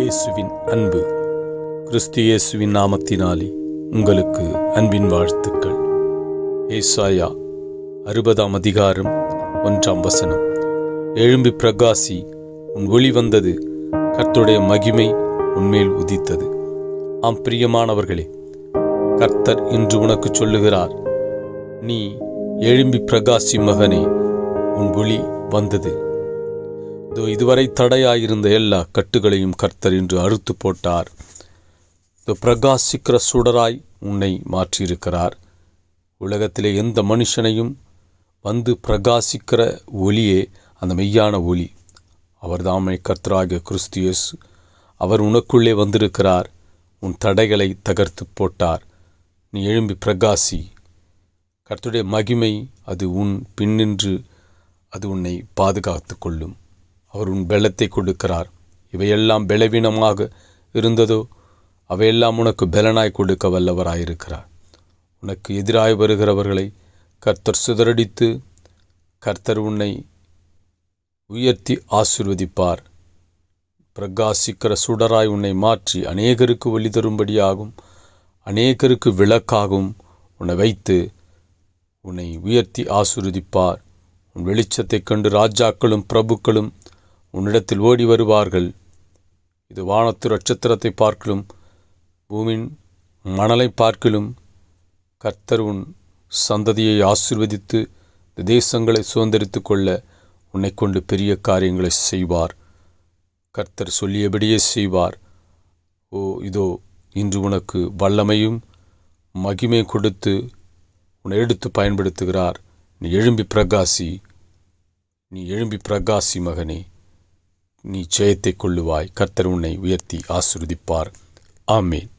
இயேசுவின் அன்பு. கிறிஸ்து இயேசுவின் நாமத்தினாலே உங்களுக்கு அன்பின் வாழ்த்துக்கள். ஏசாயா 60ஆம் அதிகாரம் 1ஆம் வசனம். எழும்பி பிரகாசி, உன் ஒளி வந்தது, கர்த்தருடைய மகிமை உன்மேல் உதித்தது. ஆம் பிரியமானவர்களே, கர்த்தர் இன்று உனக்கு சொல்லுகிறார், நீ எழும்பி பிரகாசி மகனே, உன் ஒளி வந்தது. இதுவரை தடையாயிருந்த எல்லா கட்டுகளையும் கர்த்தர் இன்று அறுத்து போட்டார். பிரகாசிக்கிற சுடராய் உன்னை மாற்றியிருக்கிறார். உலகத்திலே எந்த மனுஷனையும் வந்து பிரகாசிக்கிற ஒளியே அந்த மெய்யான ஒளி. அவர் தாமே கர்த்தராகிய கிறிஸ்து இயேசு. அவர் உனக்குள்ளே வந்திருக்கிறார். உன் தடைகளை தகர்த்து போட்டார். நீ எழும்பி பிரகாசி. கர்த்தருடைய மகிமை அது உன் பின்னின்று அது உன்னை பாதுகாத்து கொள்ளும். அவர் உன் பலத்தை கொடுக்கிறார். இவையெல்லாம் பலவீனமாக இருந்ததோ அவையெல்லாம் உனக்கு பலனாய் கொடுக்க வல்லவராயிருக்கிறார். உனக்கு எதிராய் வருகிறவர்களை கர்த்தர் சிதறடித்து கர்த்தர் உன்னை உயர்த்தி ஆசீர்வதிப்பார். பிரகாசிக்கிற சுடராய் உன்னை மாற்றி அநேகருக்கு ஒளி தரும்படியாகும், அநேகருக்கு விளக்காகவும் உன்னை வைத்து உன்னை உயர்த்தி ஆசீர்வதிப்பார். உன் வெளிச்சத்தைக் கண்டு ராஜாக்களும் பிரபுக்களும் உன்னிடத்தில் ஓடி வருவார்கள். இது வானத்து நட்சத்திரத்தை பார்க்கலும் பூமியின் மணலை பார்க்கலும் கர்த்தர் உன் சந்ததியை ஆசீர்வதித்து இந்த தேசங்களை சுதந்திரித்து கொள்ள உன்னை கொண்டு பெரிய காரியங்களை செய்வார். கர்த்தர் சொல்லியபடியே செய்வார். இதோ இன்று உனக்கு வல்லமையும் மகிமை கொடுத்து உன்னை எடுத்து பயன்படுத்துகிறார். நீ எழும்பி பிரகாசி, நீ எழும்பி பிரகாசி மகனே, நீ ஜெயத்தை கொள்ளுவாய். கர்த்தர் உன்னை உயர்த்தி ஆசீர்வதிப்பார். ஆமென்.